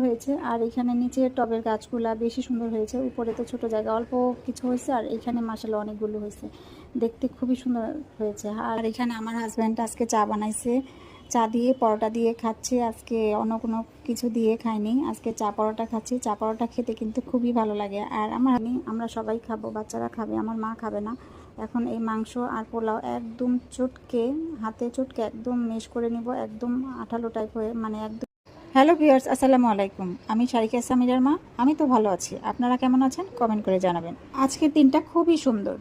হয়েছে। আর এখানে নিচে টবের গাছগুলা বেশি সুন্দর হয়েছে। উপরে তো ছোট জায়গা, অল্প কিছু হয়েছে, আর এখানে মাশাআল্লাহ অনেকগুলো হয়েছে, দেখতে খুবই সুন্দর হয়েছে। আর এখানে আমার হাজব্যান্ড আজকে চা বানাইছে, চা দিয়ে পরোটা দিয়ে খাচ্ছি। আজকে অন্য কোনো কিছু দিয়ে খাইনি, আজকে চা পরোটা খাচ্ছি। চা পরোটা খেতে কিন্তু খুবই ভালো লাগে। আর আমরা সবাই খাবো, বাচ্চারা খাবে, আমার মা খাবে না। এখন এই মাংস আর পোলাও একদম চটকে, হাতে চটকে একদম মেশ করে নিব, একদম আঠালো টাইপ হয়ে, মানে একদম। হ্যালো ভিউয়ার্স, আসসালামু আলাইকুম। আমি শারিকা সামিরার মা। আমি তো ভালো আছি, আপনারা কেমন আছেন কমেন্ট করে জানাবেন। আজকের দিনটা খুবই সুন্দর।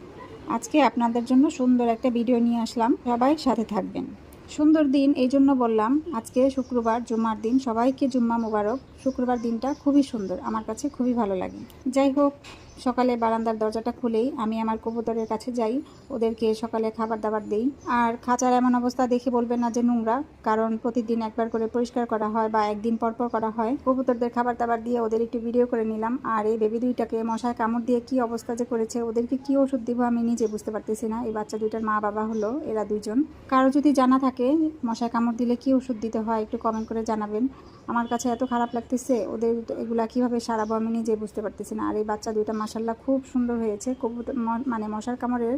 আজকে আপনাদের জন্য সুন্দর একটা ভিডিও নিয়ে আসলাম, সবাই সাথে থাকবেন। সুন্দর দিন এই জন্য বললাম, আজকে শুক্রবার, জুম্মার দিন। সবাইকে জুম্মা মুবারক। শুক্রবার দিনটা খুবই সুন্দর, আমার কাছে খুবই ভালো লাগে। যাই হোক, সকালে বারান্দার দরজাটা খুলেই আমি আমার কবুতরের কাছে যাই, ওদেরকে সকালে খাবার দাবার দিই। আর খাঁচার এমন অবস্থা দেখে বলবেন না যে নোংরা, কারণ প্রতিদিন একবার করে পরিষ্কার করা হয় বা একদিন পর পর করা হয়। কবুতরদের খাবার দাবার দিয়ে ওদের একটু ভিডিও করে নিলাম। আর এই বেবি দুইটাকে মশায় কামড় দিয়ে কি অবস্থা যে করেছে, ওদেরকে কি ওষুধ দিব আমি নিজে বুঝতে পারতেছি না। এই বাচ্চা দুইটার মা বাবা হলো এরা দুইজন। কারো যদি জানা থাকে মশায় কামড় দিলে কি ওষুধ দিতে হয়, একটু কমেন্ট করে জানাবেন। আমার কাছে এত খারাপ লাগতেছে, ওদের এগুলা কিভাবে সারাবো আমি নিজে বুঝতে পারতেছি না। আর এই বাচ্চা দুইটা মাশাআল্লাহ খুব সুন্দর হয়েছে। কবুতর মানে মশার কামড়ের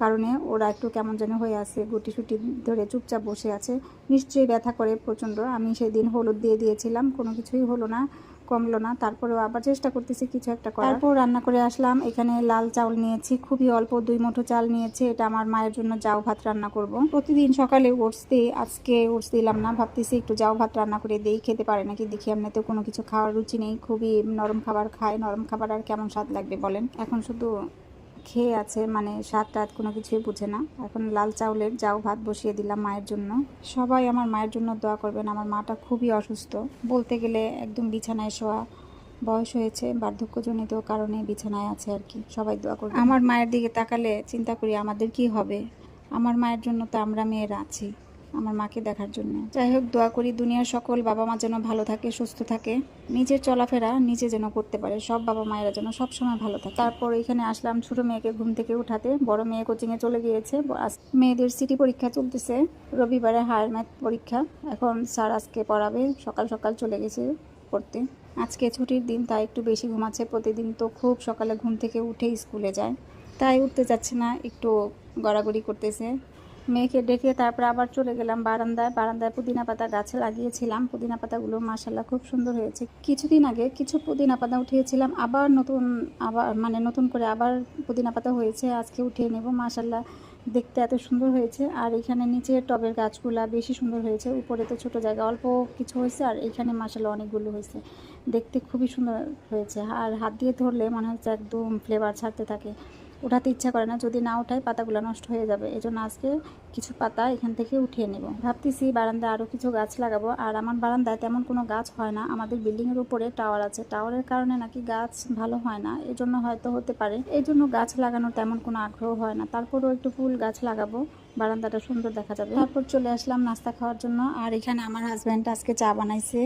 কারণে ওরা একটু কেমন যেন হয়ে আছে, গুটি সুটি ধরে চুপচাপ বসে আছে, নিশ্চয়ই ব্যথা করে প্রচণ্ড। আমি সেদিন হলুদ দিয়ে দিয়েছিলাম, কোনো কিছুই হলো না, কমলো না। তারপরেও আবার চেষ্টা করতেছি কিছু একটা করার। তারপর রান্না করে আসলাম। এখানে লাল চাউল নিয়েছি, খুবই অল্প 2 মুঠো চাল নিয়েছি। এটা আমার মায়ের জন্য জাউ ভাত রান্না করব। প্রতিদিন সকালে ওটস দিই, আজকে ওটস দিলাম না, ভাবতেছি একটু জাউ ভাত রান্না করে দিই, খেতে পারে নাকি দেখি। এমনিতেও কোনো কিছু খাওয়ার রুচি নেই, খুবই নরম খাবার খায়। নরম খাবার আর কেমন স্বাদ লাগবে বলেন, এখন শুধু খেয়ে আছে, মানে স্বাদ টাদ কোনো কিছুই বুঝে না। এখন লাল চাউলের জাউ ভাত বসিয়ে দিলাম মায়ের জন্য। সবাই আমার মায়ের জন্য দোয়া করবেন, আমার মাটা খুবই অসুস্থ, বলতে গেলে একদম বিছানায় শোয়া। বয়স হয়েছে, বার্ধক্যজনিত কারণে বিছানায় আছে আর কি। সবাই দোয়া করবেন। আমার মায়ের দিকে তাকালে চিন্তা করি আমাদের কি হবে। আমার মায়ের জন্য তো আমরা মেয়েরা আছি, আমার মাকে দেখার জন্য। যাই হোক, দোয়া করি দুনিয়ার সকল বাবা মা যেন ভালো থাকে, সুস্থ থাকে, নিজের চলাফেরা নিজে যেন করতে পারে, সব বাবা মায়েরা যেন সবসময় ভালো থাকে। তারপর এখানে আসলাম ছোট মেয়েকে ঘুম থেকে উঠাতে। বড় মেয়ে কোচিংয়ে চলে গিয়েছে, মেয়েদের সিটি পরীক্ষা চলতেছে, রবিবারে হায়ার ম্যাথ পরীক্ষা। এখন স্যার আজকে পড়াবে, সকাল সকাল চলে গেছে পড়তে। আজকে ছুটির দিন, তাই একটু বেশি ঘুমাচ্ছে। প্রতিদিন তো খুব সকালে ঘুম থেকে উঠে স্কুলে যায়, তাই উঠতে যাচ্ছে না, একটু গড়াগড়ি করতেছে। মেয়েকে ডেকে তারপর আবার চলে গেলাম বারান্দায়। বারান্দায় পুদিনা পাতা গাছে লাগিয়েছিলাম, পুদিনা পাতাগুলো মাশাআল্লাহ খুব সুন্দর হয়েছে। কিছুদিন আগে কিছু পুদিনা পাতা উঠিয়েছিলাম, আবার নতুন করে আবার পুদিনা পাতা হয়েছে, আজকে উঠিয়ে নেব। মাশাআল্লাহ দেখতে এত সুন্দর হয়েছে। আর এখানে নিচে টবের গাছগুলা বেশি সুন্দর হয়েছে। উপরে তো ছোট জায়গা, অল্প কিছু হয়েছে, আর এখানে মাশাআল্লাহ অনেকগুলো হয়েছে, দেখতে খুবই সুন্দর হয়েছে। আর হাত দিয়ে ধরলে মনে হচ্ছে একদম ফ্লেভার ছাড়তে থাকে, ওঠাতে ইচ্ছা করে না, যদি না ওঠায় পাতাগুলো নষ্ট হয়ে যাবে। এজন্য আজকে কিছু পাতা এখান থেকে উঠিয়ে নেব। ভাবতেছি বারান্দায় আরও কিছু গাছ লাগাবো। আর আমার বারান্দায় তেমন কোনো গাছ হয় না, আমাদের বিল্ডিংয়ের উপরে টাওয়ার আছে, টাওয়ারের কারণে নাকি গাছ ভালো হয় না, এজন্য হয়তো হতে পারে, এই জন্য গাছ লাগানোর তেমন কোনো আগ্রহ হয় না। তারপরেও একটু ফুল গাছ লাগাবো, বারান্দাটা সুন্দর দেখা যাবে। তারপর চলে আসলাম নাস্তা খাওয়ার জন্য। আর এখানে আমার হাজব্যান্ড আজকে চা বানাইছে,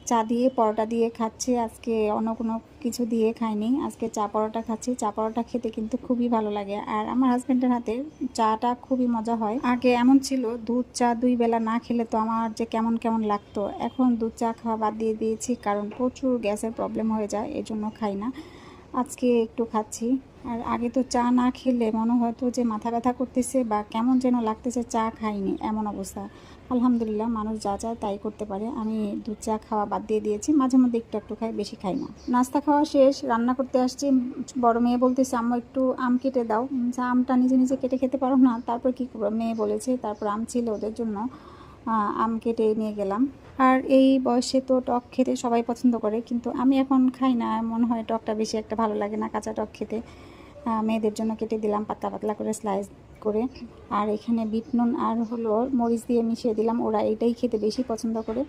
চা দিয়ে পরোটা দিয়ে খাচ্ছি। আজকে অন্য কোনো কিছু দিয়ে খাইনি, আজকে চা পরোটা খাচ্ছি। চা পরোটা খেতে কিন্তু খুবই ভালো লাগে। আর আমার হাজব্যান্ডের হাতে চাটা খুবই মজা হয়। আগে এমন ছিল, দুধ চা 2 বেলা না খেলে তো আমার যে কেমন কেমন লাগতো। এখন দুধ চা খাওয়া বাদ দিয়ে দিয়েছি, কারণ প্রচুর গ্যাসের প্রবলেম হয়ে যায়, এজন্য খাই না। আজকে একটু খাচ্ছি। আর আগে তো চা না খেলে মনে হতো যে মাথা ব্যথা করতেছে বা কেমন যেন লাগতেছে, চা খাইনি এমন অবস্থা। আলহামদুলিল্লাহ, মানুষ যা চায় তাই করতে পারে। আমি দুধ চা খাওয়া বাদ দিয়ে দিয়েছি, মাঝে মধ্যে একটু একটু খাই, বেশি খাই না। নাস্তা খাওয়া শেষ, রান্না করতে আসছি। বড় মেয়ে বলতেছে আম্মু একটু আম কেটে দাও। আমটা নিজে নিজে কেটে খেতে পারো না, তারপর কী করবো, মেয়ে বলেছে। তারপর আম ছিল ওদের জন্য, আম কেটে নিয়ে গেলাম। আর এই বয়সে তো টক খেতে সবাই পছন্দ করে, কিন্তু আমি এখন খাই না, মনে হয় টকটা বেশি একটা ভালো লাগে না, কাঁচা টক খেতে। মেয়েদের জন্য কেটে দিলাম পাতলা পাতলা করে স্লাইস করে। আর এখানে বিট নুন আর হলো মরিচ দিয়ে মিশিয়ে দিলাম, ওরা এটাই খেতে বেশি পছন্দ করে।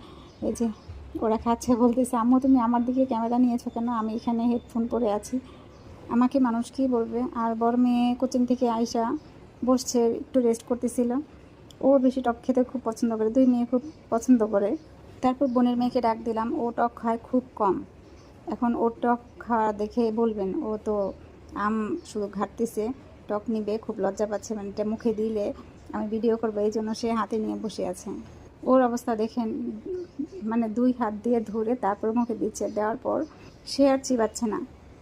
এই যে ওরা খাচ্ছে, বলতেছে আম্মু তুমি আমার দিকে ক্যামেরা নিয়েছো কেন, আমি এখানে হেডফোন পরে আছি, আমাকে মানুষ কী বলবে। আর বড় মেয়ে কোচিং থেকে আইসা বসছে, একটু রেস্ট করতেছিল। ও বেশি টক খেতে খুব পছন্দ করে, 2 মেয়ে খুব পছন্দ করে। তারপর বোনের মেয়েকে ডাক দিলাম, ও টক খায় খুব কম। এখন ওর টক খাওয়া দেখে বলবেন ও তো আম শুধু ঘাটতেছে, টক নিবে, খুব লজ্জা পাচ্ছে, মানে এটা মুখে দিলে আমি ভিডিও করবো, এই জন্য সে হাতে নিয়ে বসে আছে। ওর অবস্থা দেখেন, মানে 2 হাত দিয়ে ধরে তারপর মুখে দিচ্ছে, দেওয়ার পর সে আর চিবাচ্ছে না,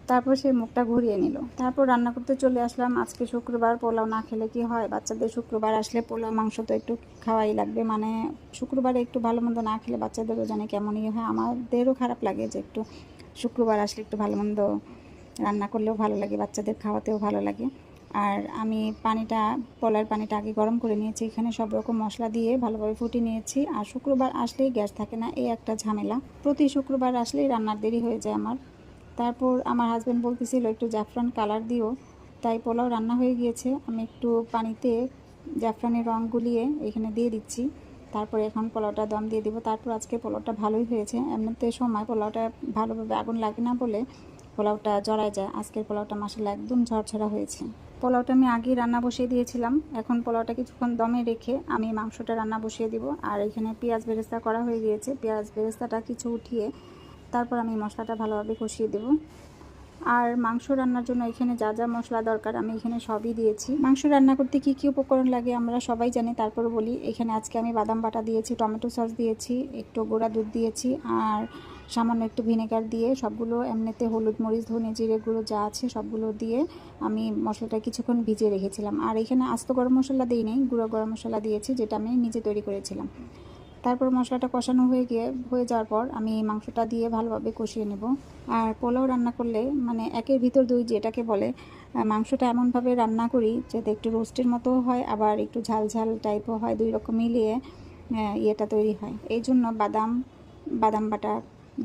তারপর সে মুখটা ঘুরিয়ে নিল। তারপর রান্না করতে চলে আসলাম। আজকে শুক্রবার, পোলাও না খেলে কি হয়, বাচ্চাদের শুক্রবার আসলে পোলাও মাংস তো একটু খাওয়াই লাগবে। মানে শুক্রবারে একটু ভালো মন্দ না খেলে বাচ্চাদেরও জানে কেমনই হয়, আমাদেরও খারাপ লাগে যে একটু শুক্রবার আসলে একটু ভালো মন্দ রান্না করলেও ভালো লাগে, বাচ্চাদের খাওয়াতেও ভালো লাগে। আর আমি পোলার পানিটা আগে গরম করে নিয়েছি, এখানে সব রকম মশলা দিয়ে ভালোভাবে ফুটিয়ে নিয়েছি। আর শুক্রবার আসলেই গ্যাস থাকে না, এই একটা ঝামেলা, প্রতি শুক্রবার আসলেই রান্নার দেরি হয়ে যায় আমার। তারপর আমার হাজব্যান্ড বলতেছিল একটু জাফরান কালার দিও, তাই পোলাও রান্না হয়ে গিয়েছে। আমি একটু পানিতে জাফরানের রং গুলিয়ে এখানে দিয়ে দিচ্ছি। তারপর এখন পোলাওটা দম দিয়ে দিব। তারপর আজকে পোলাওটা ভালোই হয়েছে, এমনিতে সময় পোলাওটা ভালোভাবে আগুন লাগে না বলে পোলাওটা জড়ায় যায়। আজকের পোলাওটা মাশাআল্লাহ একদম ঝরঝরা হয়েছে। পোলাওটা আমি আগেই রান্না বসিয়ে দিয়েছিলাম, এখন পোলাওটা কিছুক্ষণ দমে রেখে আমি মাংসটা রান্না বসিয়ে দিব। আর এখানে পেঁয়াজ বেরেস্তা করা হয়ে গিয়েছে, পেঁয়াজ বেরেস্তাটা কিছু উঠিয়ে তারপর আমি মশলাটা ভালোভাবে কষিয়ে দেব। আর মাংস রান্নার জন্য এখানে যা যা মশলা দরকার আমি এখানে সবই দিয়েছি। মাংস রান্না করতে কি কি উপকরণ লাগে আমরা সবাই জানি, তারপর বলি। এখানে আজকে আমি বাদাম বাটা দিয়েছি, টমেটো সস দিয়েছি, একটু গুঁড়া দুধ দিয়েছি, আর সামান্য একটু ভিনেগার দিয়ে সবগুলো এমনিতে হলুদ মরিচ ধনে জিরে গুঁড়ো যা আছে সবগুলো দিয়ে আমি মশলাটা কিছুক্ষণ ভিজিয়ে রেখেছিলাম। আর এখানে আস্ত গরম মশলা দিই নেই, গুঁড়ো গরম মশলা দিয়েছি, যেটা আমি নিজে তৈরি করেছিলাম। তারপর মশলাটা কষানো হয়ে যাওয়ার পর আমি মাংসটা দিয়ে ভালোভাবে কষিয়ে নেব। আর পোলাও রান্না করলে মানে একের ভিতর দুই যেটাকে বলে, মাংসটা এমনভাবে রান্না করি যাতে একটু রোস্টের মতো হয়, আবার একটু ঝাল ঝাল টাইপও হয়, 2 রকম মিলিয়ে ইয়েটা তৈরি হয়। এই জন্য বাদাম বাটা,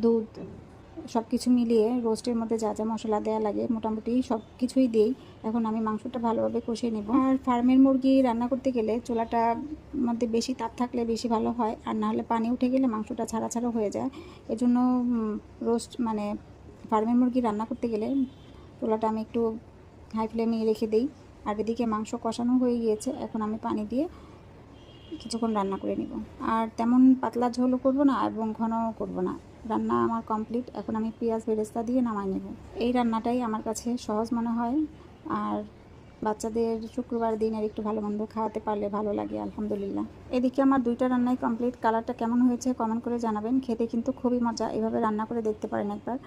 দুধ সব কিছু মিলিয়ে রোস্টের মধ্যে যা যা মশলা দেওয়া লাগে মোটামুটি সব কিছুই দিই। এখন আমি মাংসটা ভালোভাবে কষিয়ে নেব। আর ফার্মের মুরগি রান্না করতে গেলে চুলাটার মধ্যে বেশি তাপ থাকলে বেশি ভালো হয়, আর না হলে পানি উঠে গেলে মাংসটা ছাড়া ছাড়া হয়ে যায়। এজন্য মানে ফার্মের মুরগি রান্না করতে গেলে চুলাটা আমি একটু হাই ফ্লেমে রেখে দিই। আর এদিকে মাংস কষানো হয়ে গিয়েছে, এখন আমি পানি দিয়ে কিছুক্ষণ রান্না করে নিব। আর তেমন পাতলা ঝোলও করব না এবং ঘনও করব না, রান্না আমার কমপ্লিট। এখন আমি পেঁয়াজ বেরেস্তা দিয়ে নামাই নেব। এই রান্নাটাই আমার কাছে সহজ মনে হয়, আর বাচ্চাদের শুক্রবার দিনের একটু ভালো মন্দ খাওয়াতে পারলে ভালো লাগে, আলহামদুলিল্লাহ। এদিকে আমার 2টা রান্নাই কমপ্লিট। কালারটা কেমন হয়েছে কমেন্ট করে জানাবেন, খেতে কিন্তু খুবই মজা, এভাবে রান্না করে দেখতে পারেন একবার।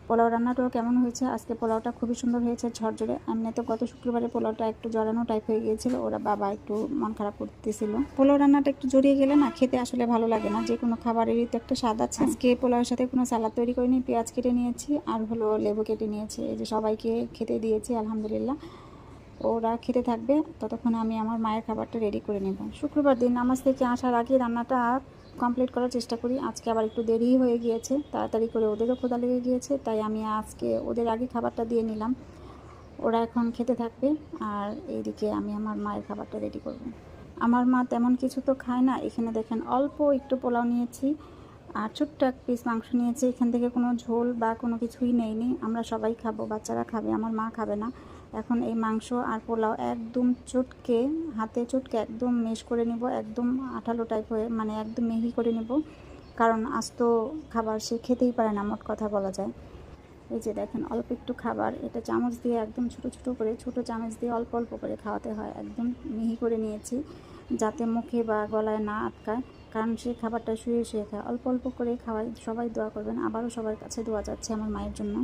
পোলাও রান্নাটাও কেমন হয়েছে, আজকে পোলাওটা খুবই সুন্দর হয়েছে, ঝরঝরে। এমনিতে গত শুক্রবারে পোলাওটা একটু জড়ানো টাইপ হয়ে গিয়েছিল, ওরা বাবা একটু মন খারাপ করতেছিল। পোলাও রান্নাটা একটু জড়িয়ে গেলে না খেতে আসলে ভালো লাগে না, যে কোনো খাবারেরই তো একটা স্বাদ আছে। আজকে পোলাওয়ের সাথে কোনো সালাদ তৈরি করিনি, পেঁয়াজ কেটে নিয়েছি আর লেবু কেটে নিয়েছি, এই যে সবাইকে খেতে দিয়েছি আলহামদুলিল্লাহ। ওরা খেতে থাকবে, ততক্ষণে আমি আমার মায়ের খাবারটা রেডি করে নেব। শুক্রবার দিন নামাজ থেকে আসার আগে রান্নাটা কমপ্লিট করার চেষ্টা করি। আজকে আবার একটু দেরি হয়ে গিয়েছে, তাড়াতাড়ি করে ওদেরও ক্ষুধা লেগে গিয়েছে, তাই আমি আজকে ওদের আগে খাবারটা দিয়ে নিলাম। ওরা এখন খেতে থাকবে, আর এইদিকে আমি আমার মায়ের খাবারটা রেডি করব। আমার মা তেমন কিছু তো খায় না, এখানে দেখেন অল্প একটু পোলাও নিয়েছি আর ছোট্ট এক পিস মাংস নিয়েছি, এখান থেকে কোনো ঝোল বা কোনো কিছুই নেইনি। আমরা সবাই খাবো, বাচ্চারা খাবে, আমার মা খাবে না। এখন এই মাংস আর পোলাও একদম হাতে চটকে একদম মেশ করে নিব, একদম আঠালো টাইপ হয়ে, মানে একদম মিহি করে নিব, কারণ আস্ত খাবার সে খেতেই পারে না, মোট কথা বলা যায়। এই যে দেখেন অল্প একটু খাবার, এটা চামচ দিয়ে একদম ছোট চামচ দিয়ে অল্প অল্প করে খাওয়াতে হয়, একদম মিহি করে নিয়েছি যাতে মুখে বা গলায় না আটকায়, কারণ সে খাবারটা শুয়ে খায়। অল্প অল্প করে খাওয়াই, সবাই দোয়া করবেন, আবারও সবার কাছে দোয়া যাচ্ছে আমার মায়ের জন্য।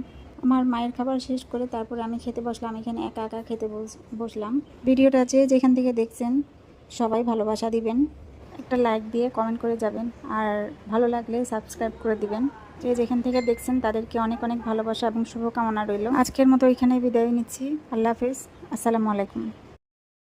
আমার মায়ের খাবার শেষ করে তারপরে আমি খেতে বসলাম, এখানে একা একা খেতে বসলাম। ভিডিওটা যেখান থেকে দেখছেন সবাই ভালোবাসা দিবেন, একটা লাইক দিয়ে কমেন্ট করে যাবেন, আর ভালো লাগলে সাবস্ক্রাইব করে দিবেন। যেখান থেকে দেখছেন তাদেরকে অনেক অনেক ভালোবাসা এবং শুভকামনা রইল। আজকের মতো এখানে বিদায় নিচ্ছি, আল্লাহ হাফেজ, আসসালামু আলাইকুম।